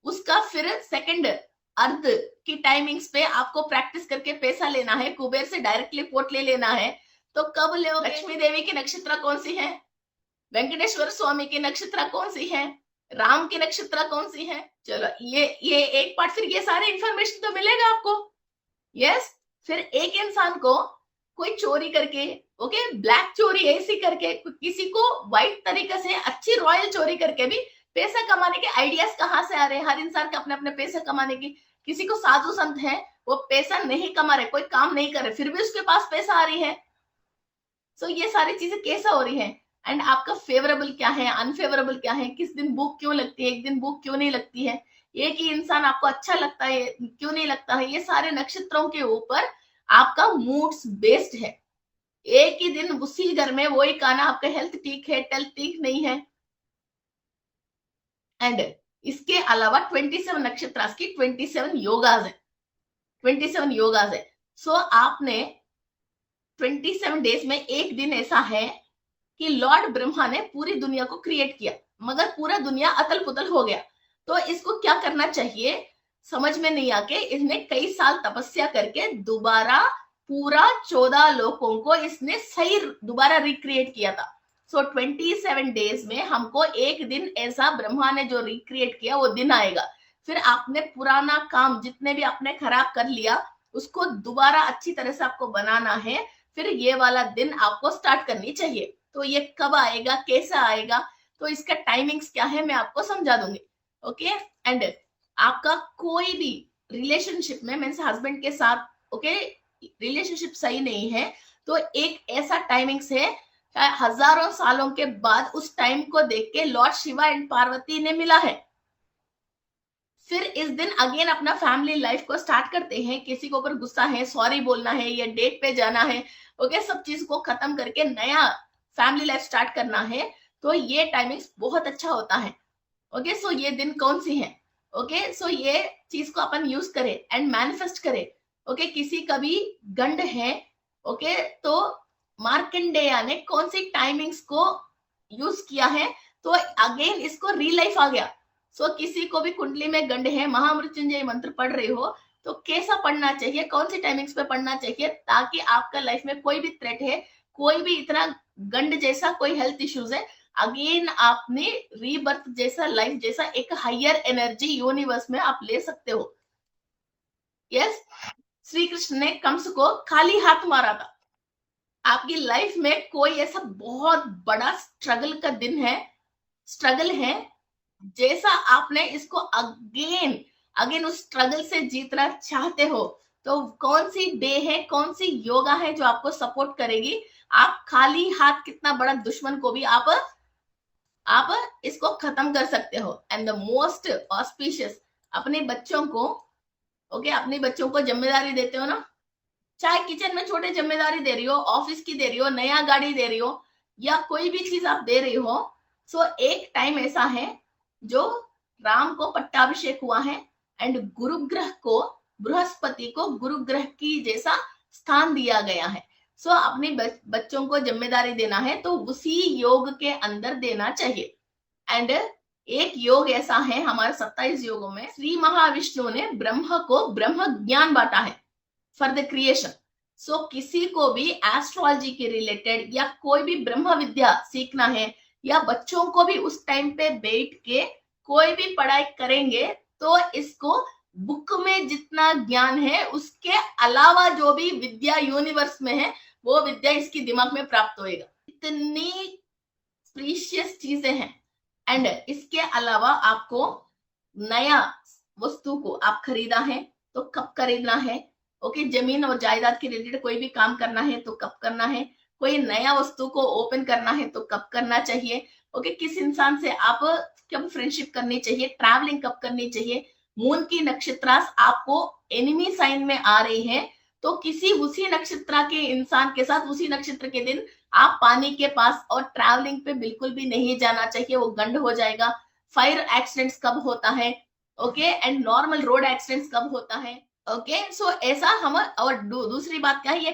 उसका फिर सेकंड अर्ध की टाइमिंग्स पे आपको प्रैक्टिस करके पैसा लेना है, कुबेर से डायरेक्टली पोर्ट ले लेना है। तो कब लोगे? लक्ष्मी देवी की नक्षत्र कौन सी है? वेंकटेश्वर स्वामी की नक्षत्र कौन सी है? राम की नक्षत्र कौन सी है? चलो ये एक पार्ट, फिर ये सारे इंफॉर्मेशन तो मिलेगा आपको। यस, फिर एक इंसान को कोई चोरी करके, ओके, ब्लैक चोरी ऐसी करके, किसी को व्हाइट तरीके से अच्छी रॉयल चोरी करके भी पैसा कमाने के आइडियाज कहाँ से आ रहे हैं? हर इंसान के अपने अपने पैसे कमाने की। किसी को साधु संत है, वो पैसा नहीं कमा रहे, कोई काम नहीं कर रहे, फिर भी उसके पास पैसा आ रही है। सो ये सारी चीजें कैसा हो रही है? एंड आपका फेवरेबल क्या है, अनफेवरेबल क्या है, किस दिन भूख क्यों लगती है, एक दिन भूख क्यों नहीं लगती है, एक ही इंसान आपको अच्छा लगता है क्यों नहीं लगता है, ये सारे नक्षत्रों के ऊपर आपका मूड्स बेस्ड है। एक ही दिन उसी घर में वही खाना, आपका हेल्थ ठीक है, टेल्थ ठीक नहीं है। एंड इसके अलावा 27 नक्षत्र की 27 योगाज है, 27 योगाज है। सो आपने 27 डेज में एक दिन ऐसा है कि लॉर्ड ब्रह्मा ने पूरी दुनिया को क्रिएट किया, मगर पूरा दुनिया अतल पुतल हो गया। तो इसको क्या करना चाहिए समझ में नहीं आके इसने कई साल तपस्या करके दोबारा पूरा 14 लोगों को इसने सही दोबारा रिक्रिएट किया था। सो 27 डेज में हमको एक दिन ऐसा ब्रह्मा ने जो रिक्रिएट किया वो दिन आएगा। फिर आपने पुराना काम जितने भी आपने खराब कर लिया उसको दोबारा अच्छी तरह से आपको बनाना है। फिर ये वाला दिन आपको स्टार्ट करनी चाहिए। तो ये कब आएगा, कैसा आएगा, तो इसका टाइमिंग्स क्या है मैं आपको समझा दूंगी। ओके, एंड आपका कोई भी रिलेशनशिप में मीन्स हस्बैंड के साथ, ओके, रिलेशनशिप सही नहीं है तो एक ऐसा टाइमिंग्स है, हजारों सालों के बाद उस टाइम को देख के लॉर्ड शिवा एंड पार्वती ने मिला है। फिर इस दिन अगेन अपना फैमिली लाइफ को स्टार्ट करते हैं। किसी को ऊपर गुस्सा है, सॉरी बोलना है या डेट पे जाना है, ओके, सब चीज को खत्म करके नया फैमिली लाइफ स्टार्ट करना है, तो ये टाइमिंग्स बहुत अच्छा होता है। ओके, सो ये दिन कौन सी है? ओके, सो ये चीज को अपन यूज करें एंड मैनिफेस्ट करें। ओके, किसी का भी गंड है, ओके, तो मार्कंडेय ने कौन सी टाइमिंग्स को यूज किया है तो अगेन इसको री लाइफ आ गया। सो किसी को भी कुंडली में गंड है, महामृत्युंजय मंत्र पढ़ रहे हो तो कैसा पढ़ना चाहिए, कौन सी टाइमिंग्स पे पढ़ना चाहिए, ताकि आपका लाइफ में कोई भी थ्रेट है, कोई भी इतना गंड जैसा कोई हेल्थ इश्यूज है, अगेन आपने रीबर्थ जैसा लाइफ जैसा एक हायर एनर्जी यूनिवर्स में आप ले सकते हो। यस, श्री कृष्ण ने कंस को खाली हाथ मारा था। आपकी लाइफ में कोई ऐसा बहुत बड़ा स्ट्रगल का दिन है, स्ट्रगल है, जैसा आपने इसको अगेन अगेन उस स्ट्रगल से जीतना चाहते हो, तो कौन सी डे है, कौन सी योगा है जो आपको सपोर्ट करेगी। आप खाली हाथ कितना बड़ा दुश्मन को भी आप इसको खत्म कर सकते हो। एंड द मोस्ट ऑस्पिशियस, अपने बच्चों को, ओके, अपने बच्चों को जिम्मेदारी देते हो ना, चाहे किचन में छोटे जिम्मेदारी दे रही हो, ऑफिस की दे रही हो, नया गाड़ी दे रही हो, या कोई भी चीज आप दे रही हो, सो एक टाइम ऐसा है जो राम को पट्टाभिषेक हुआ है एंड गुरु ग्रह को, बृहस्पति को गुरु ग्रह की जैसा स्थान दिया गया है। सो अपने बच्चों को जिम्मेदारी देना है तो उसी योग के अंदर देना चाहिए। एंड एक योग ऐसा है हमारे 27 योगों में, श्री महाविष्णु ने ब्रह्म को ब्रह्म ज्ञान बांटा है फॉर द क्रिएशन। सो किसी को भी एस्ट्रोलॉजी के रिलेटेड या कोई भी ब्रह्म विद्या सीखना है, या बच्चों को भी उस टाइम पे बैठ के कोई भी पढ़ाई करेंगे तो इसको बुक में जितना ज्ञान है उसके अलावा जो भी विद्या यूनिवर्स में है वो विद्या इसकी दिमाग में प्राप्त होएगा। इतनी प्रीशियस चीजें हैं। एंड इसके अलावा आपको नया वस्तु को आप खरीदा है तो कब खरीदना है, ओके, जमीन और जायदाद के रिलेटेड कोई भी काम करना है तो कब करना है, कोई नया वस्तु को ओपन करना है तो कब करना चाहिए, ओके, किस इंसान से आप कब फ्रेंडशिप करनी चाहिए, ट्रैवलिंग कब करनी चाहिए, मून की नक्षत्र आपको एनिमी साइन में आ रही है तो किसी उसी नक्षत्र के इंसान के साथ उसी नक्षत्र के दिन आप पानी के पास और ट्रैवलिंग पे बिल्कुल भी नहीं जाना चाहिए, वो गंड हो जाएगा। फायर एक्सीडेंट्स कब होता है, okay, and normal road accidents कब होता है, ओके, सो ऐसा हम। और दूसरी बात क्या है, ये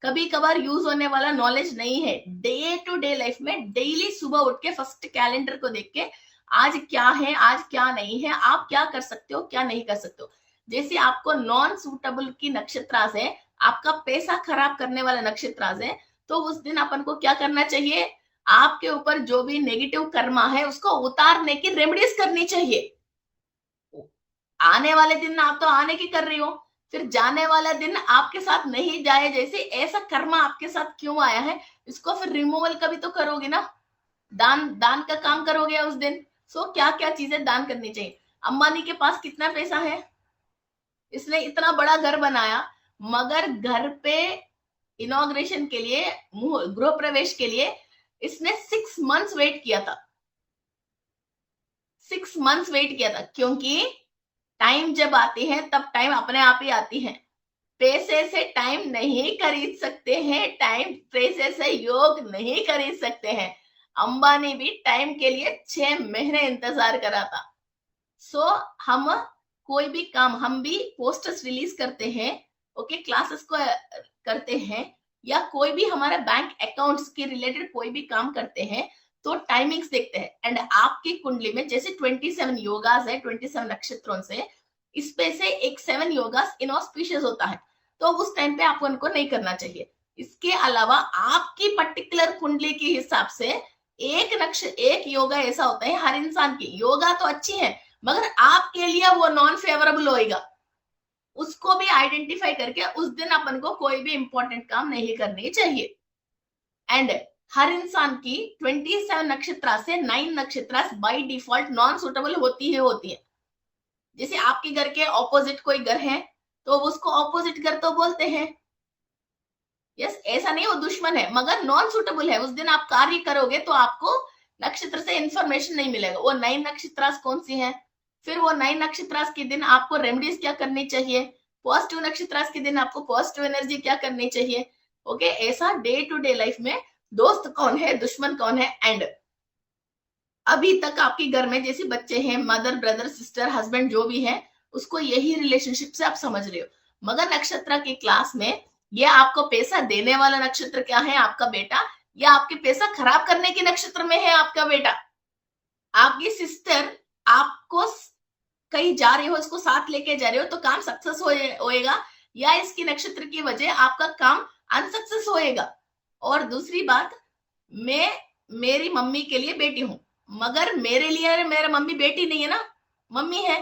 कभी कभार यूज होने वाला नॉलेज नहीं है। डे टू डे लाइफ में डेली सुबह उठ के फर्स्ट कैलेंडर को देख के आज क्या है, आज क्या नहीं है, आप क्या कर सकते हो, क्या नहीं कर सकते हो, जैसे आपको नॉन सूटेबल की नक्षत्र से आपका पैसा खराब करने वाला नक्षत्र से, तो उस दिन अपन को क्या करना चाहिए, आपके ऊपर जो भी नेगेटिव कर्मा है उसको उतारने की रेमेडीज करनी चाहिए। आने वाले दिन आप तो आने की कर रही हो, फिर जाने वाला दिन आपके साथ नहीं जाए, जैसे ऐसा कर्मा आपके साथ क्यों आया है, इसको फिर रिमूवल का भी तो करोगे ना, दान दान का काम करोगे उस दिन। सो क्या क्या चीजें दान करनी चाहिए। अंबानी के पास कितना पैसा है, इसने इतना बड़ा घर बनाया, मगर घर पे इनॉग्रेशन के लिए, गृह प्रवेश के लिए इसने 6 मंथ्स वेट किया था। 6 मंथ्स वेट किया था, क्योंकि टाइम जब आती है तब टाइम अपने आप ही आती है। पैसे से टाइम नहीं खरीद सकते हैं, टाइम पैसे से योग नहीं खरीद सकते हैं। अंबानी भी टाइम के लिए 6 महीने इंतजार करा था। सो हम कोई भी काम, हम भी पोस्टर्स रिलीज करते हैं, ओके, क्लासेस को करते हैं, या कोई भी हमारा बैंक अकाउंट्स के रिलेटेड कोई भी काम करते हैं, तो टाइमिंग्स देखते हैं। एंड आपकी कुंडली में जैसे 27 योगास है, 27 नक्षत्रों से, इसपे से एक 7 योगास इनऑस्पिशियस होता है, तो उस टाइम पे आपको उनको नहीं करना चाहिए। इसके अलावा आपकी पर्टिकुलर कुंडली के हिसाब से एक योगा ऐसा होता है हर इंसान की, योगा तो अच्छी है मगर आपके लिए वो नॉन फेवरेबल होएगा, उसको भी आइडेंटिफाई करके उस दिन अपन को कोई भी इंपॉर्टेंट काम नहीं करनी चाहिए। एंड हर इंसान की 27 नक्षत्र से 9 नक्षत्र बाय डिफॉल्ट नॉन सुटेबल होती है। जैसे आपके घर के ऑपोजिट कोई घर है तो उसको ऑपोजिट घर तो बोलते हैं, यस, ऐसा नहीं वो दुश्मन है, मगर नॉन सुटेबल है। उस दिन आप कार्य करोगे तो आपको नक्षत्र से इंफॉर्मेशन नहीं मिलेगा। वो 9 नक्षत्र कौन सी है, फिर वो 9 नक्षत्र के दिन आपको रेमेडीज क्या करनी चाहिए, पॉजिटिव नक्षत्र के दिन आपको पॉजिटिव एनर्जी क्या करनी चाहिए, ओके। ऐसा डे टू डे लाइफ में दोस्त कौन है, दुश्मन कौन है। एंड अभी तक आपके घर में जैसे बच्चे हैं, मदर ब्रदर सिस्टर हस्बैंड जो भी है, उसको यही रिलेशनशिप से आप समझ रहे हो। मगर नक्षत्र की क्लास में ये आपको पैसा देने वाला नक्षत्र क्या है, आपका बेटा, या आपके पैसा खराब करने के नक्षत्र में है आपका बेटा। आपकी सिस्टर आपको कहीं जा रहे हो, इसको साथ लेके जा रहे हो तो काम सक्सेस होएगा, या इसकी नक्षत्र की वजह आपका काम अनसक्सेस होएगा। और दूसरी बात, मैं मेरी मम्मी के लिए बेटी हूं, मगर मेरे लिए मेरा मम्मी बेटी नहीं है ना, मम्मी है,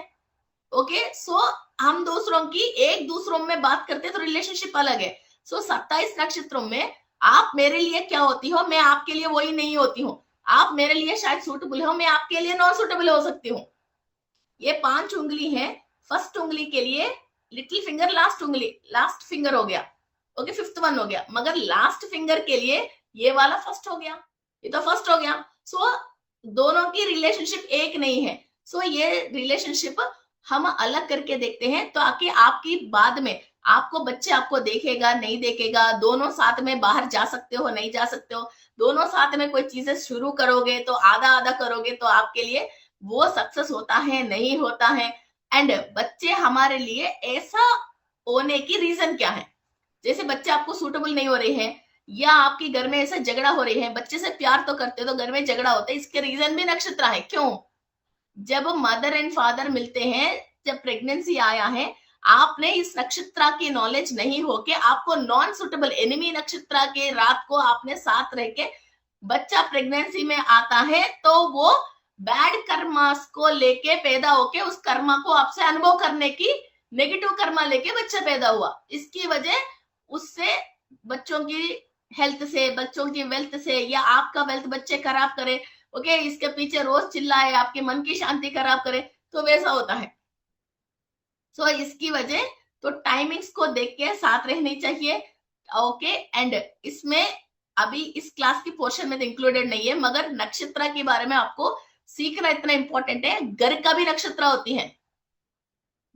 ओके। सो हम दूसरों की एक दूसरों में बात करते तो रिलेशनशिप अलग है। सो 27 नक्षत्रों में आप मेरे लिए क्या होती हो, मैं आपके लिए वही नहीं होती हूँ। आप मेरे लिए शायद सूटेबल हो, मैं आपके लिए नॉन सूटेबल हो सकती हूँ। ये 5 उंगली है, फर्स्ट उंगली के लिए लिटिल फिंगर, लास्ट उंगली लास्ट फिंगर हो गया, ओके, फिफ्थ वन हो गया, मगर लास्ट फिंगर के लिए ये वाला फर्स्ट हो गया, ये तो फर्स्ट हो गया। सो दोनों की रिलेशनशिप एक नहीं है। सो ये रिलेशनशिप हम अलग करके देखते हैं, तो आके आपकी बाद में आपको बच्चे आपको देखेगा नहीं देखेगा, दोनों साथ में बाहर जा सकते हो नहीं जा सकते हो, दोनों साथ में कोई चीजें शुरू करोगे तो आधा आधा करोगे तो आपके लिए वो सक्सेस होता है नहीं होता है। एंड बच्चे हमारे लिए ऐसा होने की रीजन क्या है, जैसे बच्चे आपको सूटेबल नहीं हो रहे हैं, या आपके घर में ऐसा झगड़ा हो रही है, बच्चे से प्यार तो करते हो तो घर में झगड़ा होता है, इसके रीजन भी नक्षत्र है। क्यों, जब मदर एंड फादर मिलते हैं, जब प्रेगनेंसी आया है, आपने इस नक्षत्र की नॉलेज नहीं होके आपको नॉन सुटेबल एनिमी नक्षत्र के रात को आपने साथ रह के बच्चा प्रेगनेंसी में आता है, तो वो बैड कर्मास को लेके पैदा होके उस कर्मा को आपसे अनुभव करने की, नेगेटिव कर्मा लेके बच्चा पैदा हुआ। इसकी वजह उससे बच्चों की हेल्थ से, बच्चों की वेल्थ से, या आपका वेल्थ बच्चे खराब करे, ओके, इसके पीछे रोज चिल्लाए, आपके मन की शांति खराब करे, तो वैसा होता है। सो इसकी वजह तो टाइमिंग्स को देख के साथ रहनी चाहिए, ओके। एंड इसमें अभी इस क्लास की पोर्शन में तो इंक्लूडेड नहीं है, मगर नक्षत्र के बारे में आपको सीखना इतना इंपॉर्टेंट है। घर का भी नक्षत्र होती है,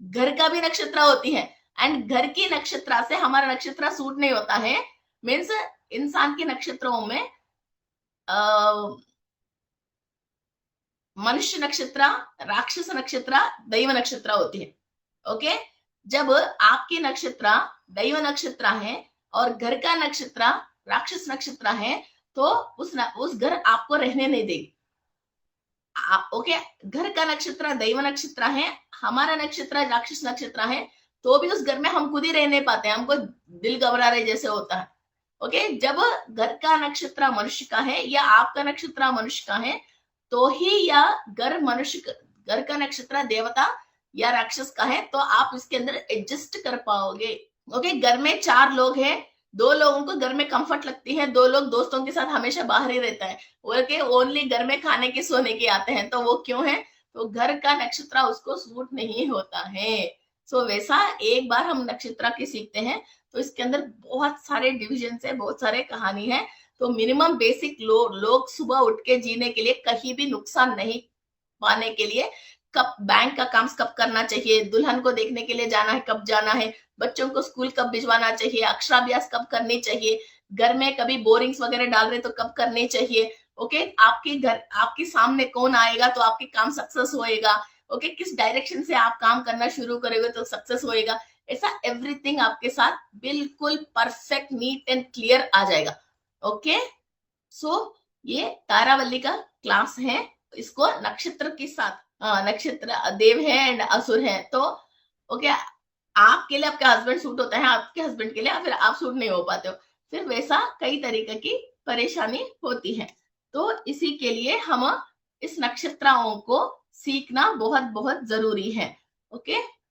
घर का भी नक्षत्र होती है, एंड घर की नक्षत्र से हमारा नक्षत्र सूट नहीं होता है। मीन्स इंसान के नक्षत्रों में मनुष्य नक्षत्र, राक्षस नक्षत्र, दैव नक्षत्र होती है, ओके। जब आपकी नक्षत्र दैव नक्षत्र है और घर का नक्षत्र राक्षस नक्षत्र है, तो उस घर आपको रहने नहीं देगी। ओके, घर का नक्षत्र दैव नक्षत्र है, हमारा नक्षत्र राक्षस नक्षत्र है, तो भी उस घर में हम खुद ही रह नहीं पाते, हमको दिल घबरा रहे जैसे होता है। ओके, जब घर का नक्षत्र मनुष्य का है या आपका नक्षत्र मनुष्य का है, तो ही या घर का नक्षत्र देवता या राक्षस का है, तो आप इसके अंदर एडजस्ट कर पाओगे। ओके, घर में 4 लोग हैं, 2 लोगों को घर में कंफर्ट लगती है, 2 लोग दोस्तों के साथ हमेशा बाहर ही रहता है, ओके, ओनली घर में खाने के सोने के आते हैं, तो वो क्यों है? तो घर का नक्षत्र उसको सूट नहीं होता है। सो वैसा एक बार हम नक्षत्र की सीखते हैं, तो इसके अंदर बहुत सारे डिविजन है, बहुत सारे कहानी है। तो मिनिमम बेसिक लोग सुबह उठ के जीने के लिए, कहीं भी नुकसान नहीं पाने के लिए, कब बैंक का काम कब करना चाहिए, दुल्हन को देखने के लिए जाना है कब जाना है, बच्चों को स्कूल कब भिजवाना चाहिए, अक्षराभ्यास कब करनी चाहिए, घर में कभी बोरिंग्स वगैरह डाल रहे तो कब करनी चाहिए। ओके, आपके सामने कौन आएगा तो आपके काम सक्सेस होएगा। ओके, किस डायरेक्शन से आप काम करना शुरू करोगे तो सक्सेस होएगा। ऐसा एवरीथिंग आपके साथ बिल्कुल परफेक्ट, नीट एंड क्लियर आ जाएगा। ओके, सो ये तारावल्ली का क्लास है। इसको नक्षत्र के साथ, नक्षत्र देव है एंड असुर है, तो ओके, आपके लिए आपके हस्बैंड सूट होता है, आपके हस्बैंड के लिए फिर आप सूट नहीं हो पाते हो, फिर वैसा कई तरीके की परेशानी होती है। तो इसी के लिए हम इस नक्षत्रों को सीखना बहुत बहुत जरूरी है। ओके।